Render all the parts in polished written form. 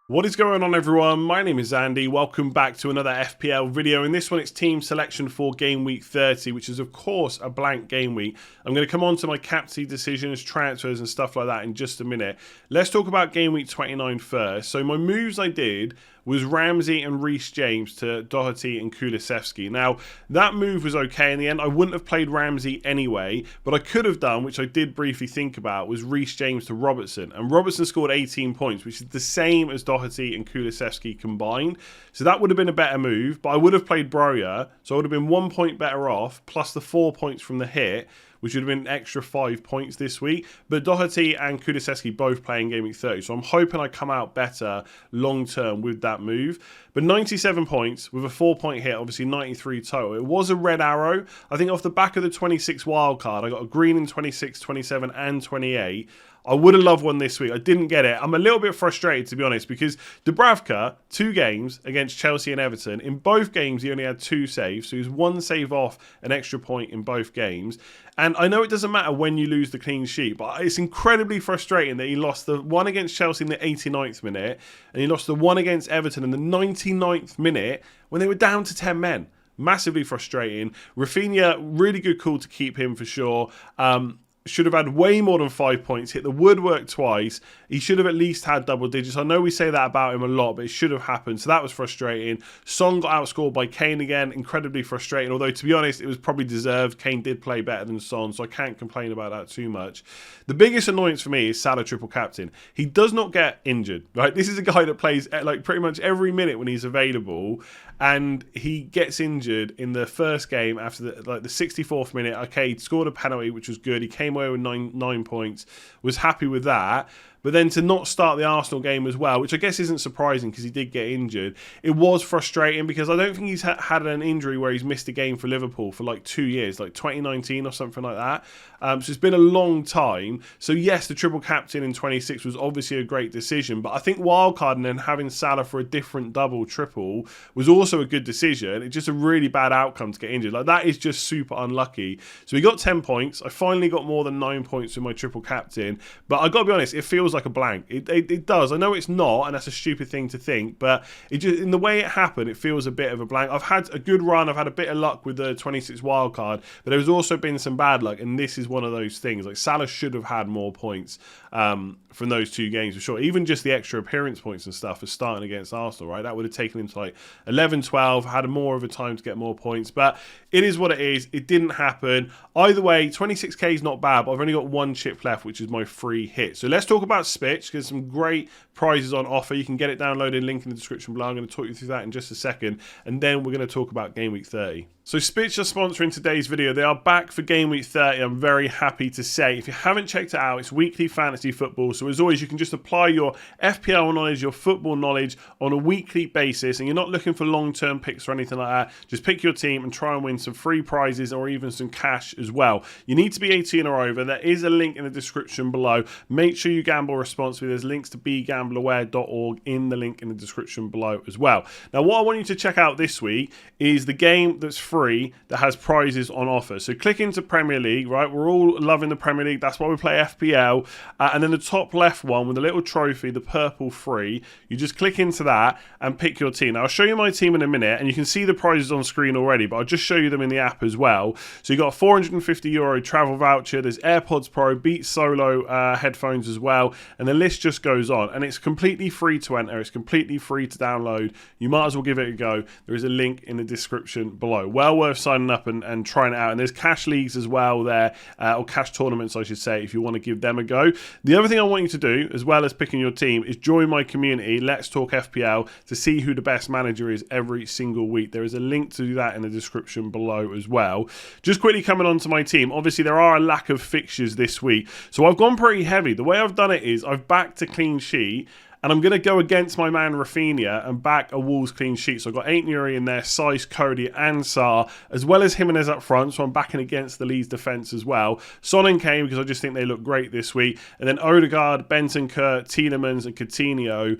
What is going on, everyone? My name is Andy. Welcome back to another FPL video. In this one, it's team selection for game week 30, which is of course a blank game week. I'm going to come on to my captaincy decisions, transfers and stuff like that in just a minute. Let's talk about game week 29 first. So my moves I did was Ramsey and Reece James to Doherty and Kulusevski. Now, that move was okay in the end. I wouldn't have played Ramsey anyway, but I could have done, which I did briefly think about, was Reece James to Robertson. And Robertson scored 18 points, which is the same as Doherty and Kulusevski combined. So that would have been a better move, but I would have played Broja, so I would have been 1 point better off, plus the 4 points from the hit, which would have been an extra 5 points this week. But Doherty and Kulusevski both playing game week 30, so I'm hoping I come out better long term with that move. But 97 points with a 4-point hit, obviously 93 total. It was a red arrow. I think off the back of the 26 wildcard, I got a green in 26, 27 and 28. I would have loved one this week. I didn't get it. I'm a little bit frustrated, to be honest, because Dubravka, 2 games against Chelsea and Everton. In both games, he only had 2 saves, so he was 1 save off an extra point in both games. And I know it doesn't matter when you lose the clean sheet, but it's incredibly frustrating that he lost the one against Chelsea in the 89th minute, and he lost the one against Everton in the 99th minute when they were down to 10 men. Massively frustrating. Rafinha, really good call to keep him for sure. Should have had way more than 5 points, hit the woodwork twice. He should have at least had double digits. I know we say that about him a lot, but it should have happened. So that was frustrating. Son got outscored by Kane again. Incredibly frustrating. Although, to be honest, it was probably deserved. Kane did play better than Son, so I can't complain about that too much. The biggest annoyance for me is Salah triple captain. He does not get injured, right? This is a guy that plays like pretty much every minute when he's available, and he gets injured in the first game after the 64th minute. Okay, he scored a penalty, which was good. He came away with nine points. Was happy with that. But then to not start the Arsenal game as well, which I guess isn't surprising because he did get injured, it was frustrating because I don't think he's had an injury where he's missed a game for Liverpool for like 2 years, like 2019 or something like that. So it's been a long time. So yes, the triple captain in 26 was obviously a great decision, but I think wildcarding and having Salah for a different double triple was also a good decision. It's just a really bad outcome to get injured. Like, that is just super unlucky. So we got 10 points. I finally got more than 9 points with my triple captain, but I got to be honest, it feels like a blank. It does. I know it's not, and that's a stupid thing to think, but it just, in the way it happened, it feels a bit of a blank. I've had a good run. I've had a bit of luck with the 26 wildcard, but there's also been some bad luck, and this is one of those things. Like, Salah should have had more points from those 2 games for sure. Even just the extra appearance points and stuff for starting against Arsenal, right? That would have taken him to like 11, 12, had more of a time to get more points, but it is what it is. It didn't happen. Either way, 26k is not bad, but I've only got 1 chip left, which is my free hit. So let's talk about Spitch, because some great prizes on offer. You can get it downloaded, link in the description below. I'm going to talk you through that in just a second, and then we're going to talk about game week 30. So Spitch are sponsoring today's video. They are back for game week 30. I'm very happy to say. If you haven't checked it out, it's weekly fantasy football. So as always, you can just apply your FPL knowledge, your football knowledge on a weekly basis, and you're not looking for long-term picks or anything like that. Just pick your team and try and win some free prizes or even some cash as well. You need to be 18 or over. There is a link in the description below. Make sure you gamble responsibly. There's links to begambleaware.org in the link in the description below as well. Now, what I want you to check out this week is the game that's free that has prizes on offer. So click into Premier League, right? We're all loving the Premier League. That's why we play FPL. And then the top left one with the little trophy, the purple free, you just click into that and pick your team. Now, I'll show you my team in a minute, and you can see the prizes on screen already, but I'll just show you them in the app as well. So you got a €450 travel voucher. There's AirPods Pro, Beats Solo headphones as well. And the list just goes on. And it's completely free to enter. It's completely free to download. You might as well give it a go. There is a link in the description below. Well worth signing up and trying it out. And there's cash leagues as well there, or cash tournaments, I should say, if you want to give them a go. The other thing I want you to do, as well as picking your team, is join my community, Let's Talk FPL, to see who the best manager is every single week. There is a link to do that in the description below as well. Just quickly coming on to my team, obviously there are a lack of fixtures this week, so I've gone pretty heavy. The way I've done it is I've backed a clean sheet, and I'm going to go against my man Rafinha and back a Wolves clean sheet. So I've got Aitnuri in there, Sice, Cody and Sarr, as well as Jimenez up front. So I'm backing against the Leeds defence as well. Son and Kane, because I just think they look great this week. And then Odegaard, Bentancur, Tielemans and Coutinho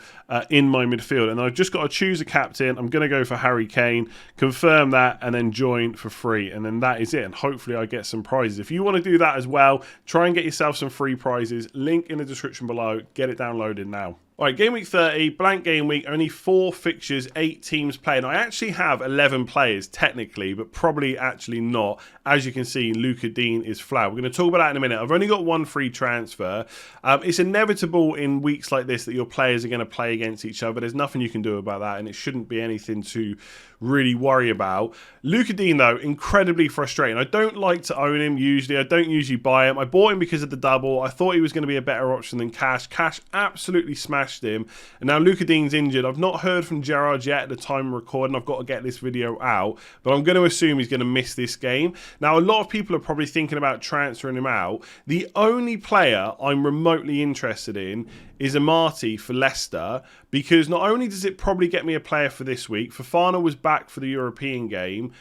in my midfield. And I've just got to choose a captain. I'm going to go for Harry Kane, confirm that, and then join for free. And then that is it. And hopefully I get some prizes. If you want to do that as well, try and get yourself some free prizes. Link in the description below. Get it downloaded now. All right, game week 30, blank game week, only 4 fixtures, 8 teams playing. I actually have 11 players technically, but probably actually not. As you can see, Luca Dean is flat. We're going to talk about that in a minute. I've only got 1 free transfer. It's inevitable in weeks like this that your players are going to play against each other. There's nothing you can do about that, and it shouldn't be anything to really worry about. Luca Dean, though, incredibly frustrating. I don't like to own him usually. I don't usually buy him. I bought him because of the double. I thought he was going to be a better option than Cash. Cash absolutely smashed him. And now Luca Dean's injured. I've not heard from Gerrard yet at the time of recording. I've got to get this video out. But I'm going to assume he's going to miss this game. Now, a lot of people are probably thinking about transferring him out. The only player I'm remotely interested in is Amati for Leicester, because not only does it probably get me a player for this week, Fofana was back for the European game,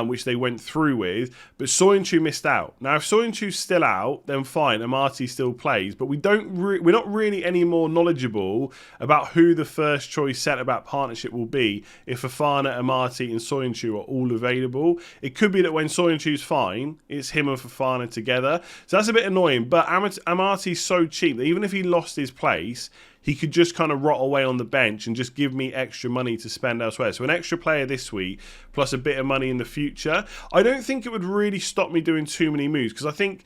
which they went through with, but Soyuncu missed out. Now, if Soyuncu's still out, then fine, Amati still plays, but we're not really any more knowledgeable about who the first choice centre-back partnership will be if Fofana, Amati and Soyuncu are all available. It could be that when Soyuncu's fine, it's him and Fofana together, so that's a bit annoying, but Amati's so cheap that even if he lost his place, he could just kind of rot away on the bench and just give me extra money to spend elsewhere. So an extra player this week, plus a bit of money in the future. I don't think it would really stop me doing too many moves, because I think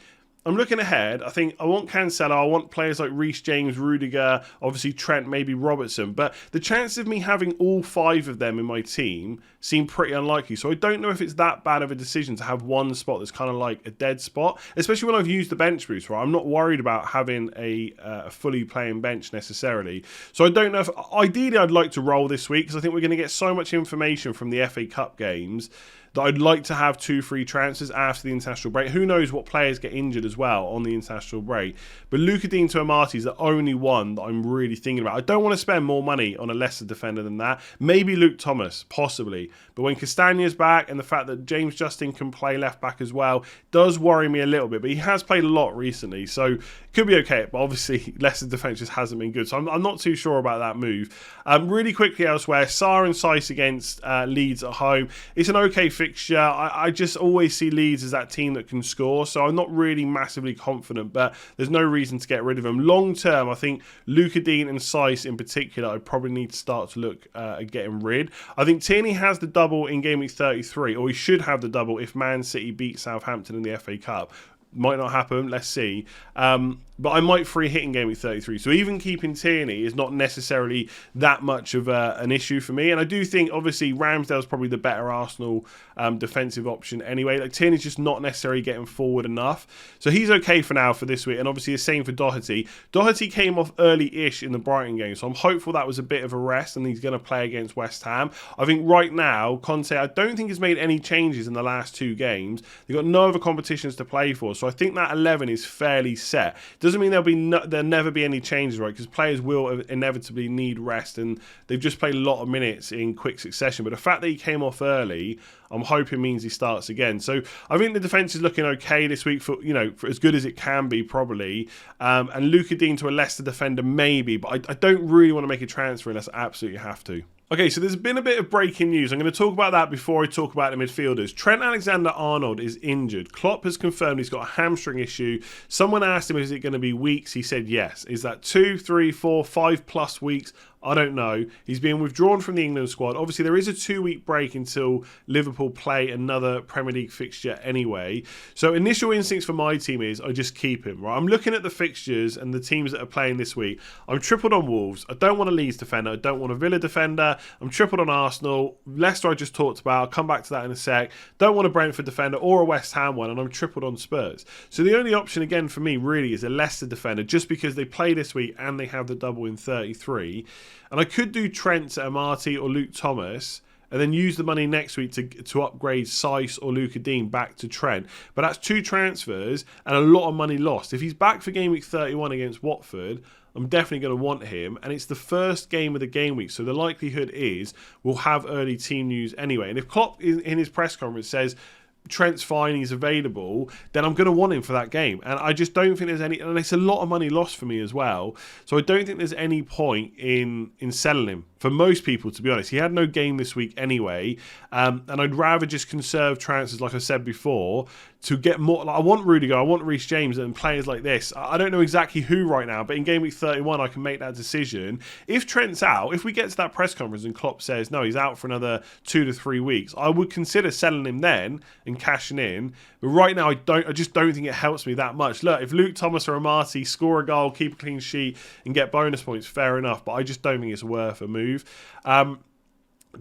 I'm looking ahead. I think I want Cancelo. I want players like Reece James, Rudiger, obviously Trent, maybe Robertson. But the chances of me having all 5 of them in my team seem pretty unlikely. So I don't know if it's that bad of a decision to have one spot that's kind of like a dead spot, especially when I've used the bench boost, right? I'm not worried about having a fully playing bench necessarily. So I don't know if... Ideally, I'd like to roll this week, because I think we're going to get so much information from the FA Cup games that I'd like to have 2 free transfers after the international break. Who knows what players get injured as well on the international break. But Luca Dean to Amati is the only one that I'm really thinking about. I don't want to spend more money on a lesser defender than that. Maybe Luke Thomas, possibly. But when Castagna's back, and the fact that James Justin can play left back as well, does worry me a little bit. But he has played a lot recently, so it could be okay. But obviously, lesser defence just hasn't been good. So I'm not too sure about that move. Really quickly elsewhere, Sarr and Saiss against Leeds at home. It's an okay fixture. I just always see Leeds as that team that can score, so I'm not really massively confident, but there's no reason to get rid of them. Long term, I think Luca Dean and Saiss in particular, I probably need to start to look at getting rid. I think Tierney has the double in game week 33, or he should have the double if Man City beat Southampton in the FA Cup. Might not happen, let's see. But I might free hit in game week 33. So even keeping Tierney is not necessarily that much of an issue for me. And I do think, obviously, Ramsdale's probably the better Arsenal defensive option anyway. Like, Tierney's just not necessarily getting forward enough. So he's okay for now for this week. And obviously the same for Doherty. Doherty came off early-ish in the Brighton game. So I'm hopeful that was a bit of a rest and he's going to play against West Ham. I think right now, Conte, I don't think has made any changes in the last 2 games. They've got no other competitions to play for. So I think that 11 is fairly set. Doesn't mean there'll never be any changes, right? Because players will inevitably need rest, and they've just played a lot of minutes in quick succession. But the fact that he came off early, I'm hoping means he starts again. So I think the defence is looking okay this week for as good as it can be, probably. And Luca Dean to a Leicester defender, maybe, but I don't really want to make a transfer unless I absolutely have to. Okay, so there's been a bit of breaking news. I'm going to talk about that before I talk about the midfielders. Trent Alexander-Arnold is injured. Klopp has confirmed he's got a hamstring issue. Someone asked him, is it going to be weeks? He said yes. Is that 2, 3, 4, 5+ weeks? I don't know. He's being withdrawn from the England squad. Obviously, there is a 2-week break until Liverpool play another Premier League fixture anyway. So initial instincts for my team is I just keep him, right? I'm looking at the fixtures and the teams that are playing this week. I'm tripled on Wolves. I don't want a Leeds defender. I don't want a Villa defender. I'm tripled on Arsenal. Leicester I just talked about. I'll come back to that in a sec. Don't want a Brentford defender or a West Ham one, and I'm tripled on Spurs. So the only option again for me really is a Leicester defender, just because they play this week and they have the double in 33. And I could do Trent to Amati or Luke Thomas, and then use the money next week to upgrade Saiss or Luca Dean back to Trent. But that's 2 transfers and a lot of money lost. If he's back for game week 31 against Watford, I'm definitely going to want him. And it's the first game of the game week, so the likelihood is we'll have early team news anyway. And if Klopp in his press conference says Trent's fine, he's available, then I'm going to want him for that game. And I just don't think there's any, and it's a lot of money lost for me as well. So I don't think there's any point in selling him for most people, to be honest. He had no game this week anyway, and I'd rather just conserve transfers, like I said before, to get more. Like, I want Rudiger, I want Reece James, and players like this. I don't know exactly who right now, but in game week 31, I can make that decision. If Trent's out, if we get to that press conference and Klopp says, no, he's out for another 2 to 3 weeks, I would consider selling him then and cashing in. But right now, I just don't think it helps me that much. Look, if Luke Thomas or Amati score a goal, keep a clean sheet, and get bonus points, fair enough. But I just don't think it's worth a move.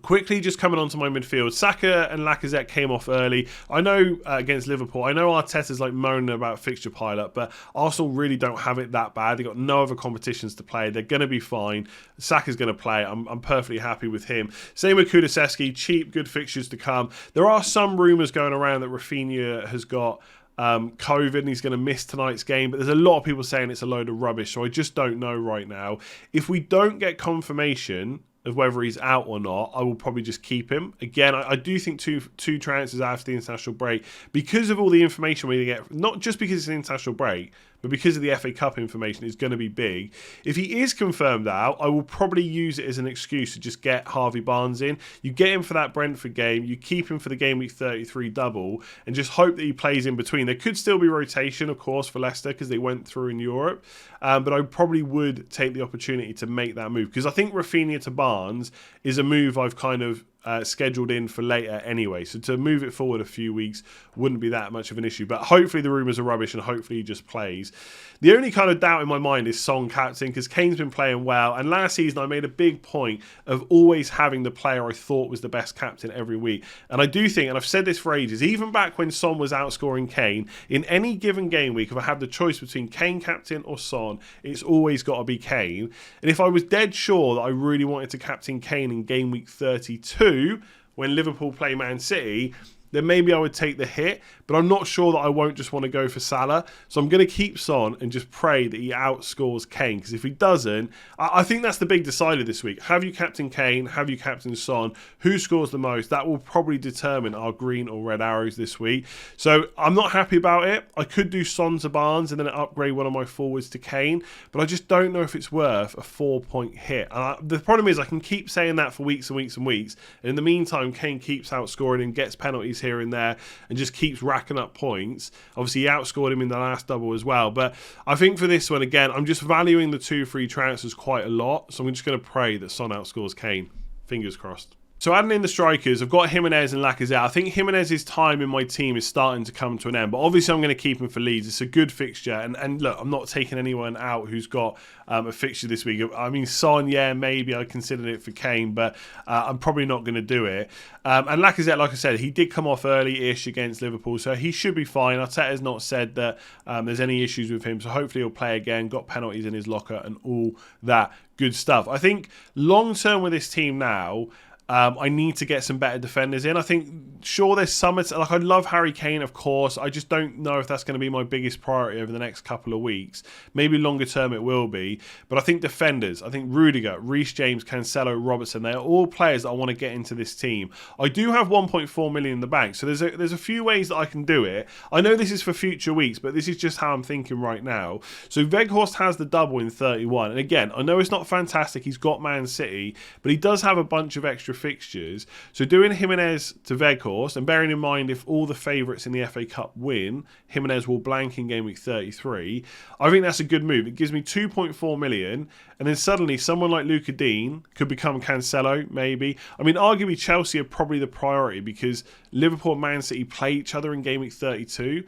Quickly, just coming on to my midfield, Saka and Lacazette came off early. I know against Liverpool, I know Arteta's like moaning about fixture pileup, but Arsenal really don't have it that bad. They've got no other competitions to play. They're going to be fine. Saka's going to play. I'm perfectly happy with him. Same with Kulusevski. Cheap, good fixtures to come. There are some rumours going around that Rafinha has got COVID and he's going to miss tonight's game, but there's a lot of people saying it's a load of rubbish, so I just don't know right now. If we don't get confirmation of whether he's out or not, I will probably just keep him. Again, I do think two transfers after the international break, because of all the information we get, not just because it's an international break, but because of the FA Cup information, is going to be big. If he is confirmed out, I will probably use it as an excuse to just get Harvey Barnes in. You get him for that Brentford game, you keep him for the game week 33 double, and just hope that he plays in between. There could still be rotation, of course, for Leicester because they went through in Europe, but I probably would take the opportunity to make that move, because I think Rafinha to Barnes is a move I've kind of scheduled in for later anyway, so to move it forward a few weeks wouldn't be that much of an issue. But hopefully the rumours are rubbish and hopefully he just plays. The only kind of doubt in my mind is Son captain, because Kane's been playing well, and last season I made a big point of always having the player I thought was the best captain every week, and I do think, and I've said this for ages, even back when Son was outscoring Kane, in any given game week, if I have the choice between Kane captain or Son, it's always got to be Kane. And if I was dead sure that I really wanted to captain Kane in game week 32 when Liverpool play Man City, then maybe I would take the hit, but I'm not sure that I won't just want to go for Salah. So I'm going to keep Son and just pray that he outscores Kane, because if he doesn't, I think that's the big decider this week. Have you captain Kane? Have you captain Son? Who scores the most? That will probably determine our green or red arrows this week. So I'm not happy about it. I could do Son to Barnes and then upgrade one of my forwards to Kane, but I just don't know if it's worth a 4-point hit. The problem is I can keep saying that for weeks and weeks and weeks, and in the meantime Kane keeps outscoring and gets penalties here and there and just keeps racking up points. Obviously he outscored him in the last double as well, but I think for this one, again, I'm just valuing the 2 free transfers quite a lot, so I'm just going to pray that Son outscores Kane. Fingers crossed. So adding in the strikers, I've got Jimenez and Lacazette. I think Jimenez's time in my team is starting to come to an end, but obviously I'm going to keep him for Leeds. It's a good fixture, and look, I'm not taking anyone out who's got a fixture this week. I mean, Son, yeah, maybe I considered it for Kane, but I'm probably not going to do it. And Lacazette, like I said, he did come off early-ish against Liverpool, so he should be fine. Arteta's not said that there's any issues with him, so hopefully he'll play again, got penalties in his locker and all that good stuff. I think long-term with this team now, I need to get some better defenders in. I think, sure, there's some, like, I love Harry Kane, of course. I just don't know if that's going to be my biggest priority over the next couple of weeks. Maybe longer term it will be. But I think defenders, I think Rudiger, Reece James, Cancelo, Robertson, they are all players that I want to get into this team. I do have 1.4 million in the bank, so there's a few ways that I can do it. I know this is for future weeks, but this is just how I'm thinking right now. So Weghorst has the double in 31. And again, I know it's not fantastic. He's got Man City, but he does have a bunch of extra fixtures. So doing Jimenez to Weghorst, and bearing in mind if all the favourites in the FA Cup win, Jimenez will blank in game week 33. I think that's a good move. It gives me 2.4 million, and then suddenly someone like Luca Dean could become Cancelo, maybe. I mean, arguably Chelsea are probably the priority because Liverpool and Man City play each other in game week 32,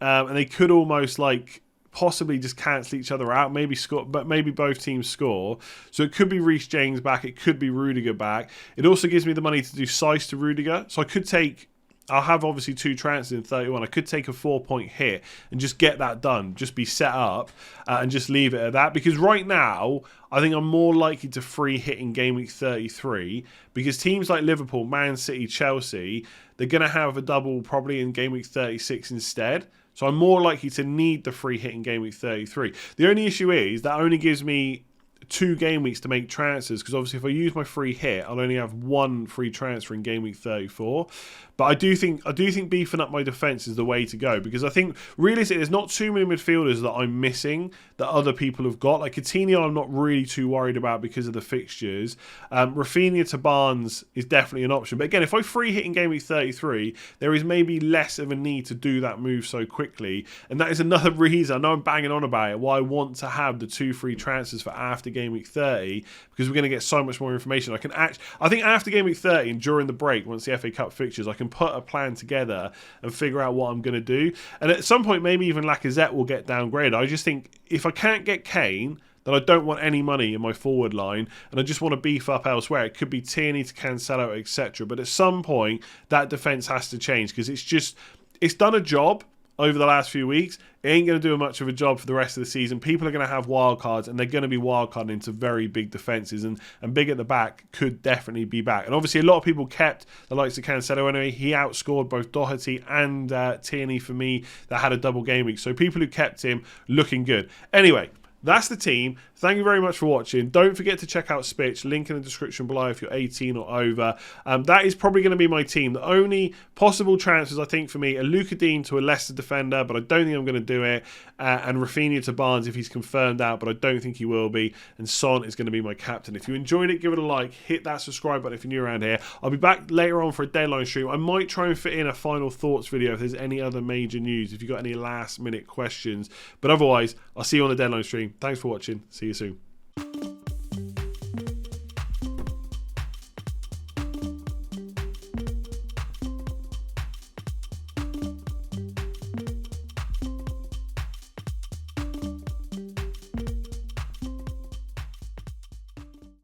and they could almost like possibly just cancel each other out, maybe score, but maybe both teams score. So it could be Reece James back, it could be Rudiger back. It also gives me the money to do Size to Rudiger, so I could take, I'll have obviously 2 transfers in 31. I could take a 4-point hit and just get that done, just be set up and just leave it at that. Because right now, I think I'm more likely to free hit in game week 33 because teams like Liverpool, Man City, Chelsea, they're going to have a double probably in game week 36 instead. So I'm more likely to need the free hit in game week 33. The only issue is that only gives me 2 game weeks to make transfers, because obviously if I use my free hit, I'll only have 1 free transfer in game week 34. But I do think beefing up my defence is the way to go, because I think realistically there's not too many midfielders that I'm missing that other people have got. Like Coutinho, I'm not really too worried about because of the fixtures. Rafinha to Barnes is definitely an option. But again, if I free hit in game week 33, there is maybe less of a need to do that move so quickly. And that is another reason, I know I'm banging on about it, why I want to have the 2 free transfers for after game week 30, because we're going to get so much more information. I think after game week 30 and during the break, once the FA Cup fixtures, I can put a plan together and figure out what I'm going to do. And at some point, maybe even Lacazette will get downgraded. I just think if I can't get Kane, then I don't want any money in my forward line, and I just want to beef up elsewhere. It could be Tierney to Cancelo, etc. But at some point, that defence has to change, because it's done a job over the last few weeks. It ain't going to do much of a job for the rest of the season. People are going to have wild cards, and they're going to be wild carding into very big defences, and big at the back could definitely be back. And obviously a lot of people kept the likes of Cancelo anyway. He outscored both Doherty and Tierney for me that had a double game week. So people who kept him looking good. Anyway, that's the team. Thank you very much for watching. Don't forget to check out Spitch. Link in the description below if you're 18 or over. That is probably going to be my team. The only possible transfers, I think, for me are Luka Dean to a Leicester defender, but I don't think I'm going to do it. And Rafinha to Barnes if he's confirmed out, but I don't think he will be. And Son is going to be my captain. If you enjoyed it, give it a like. Hit that subscribe button if you're new around here. I'll be back later on for a deadline stream. I might try and fit in a final thoughts video if there's any other major news, if you've got any last minute questions. But otherwise, I'll see you on the deadline stream. Thanks for watching. See you soon.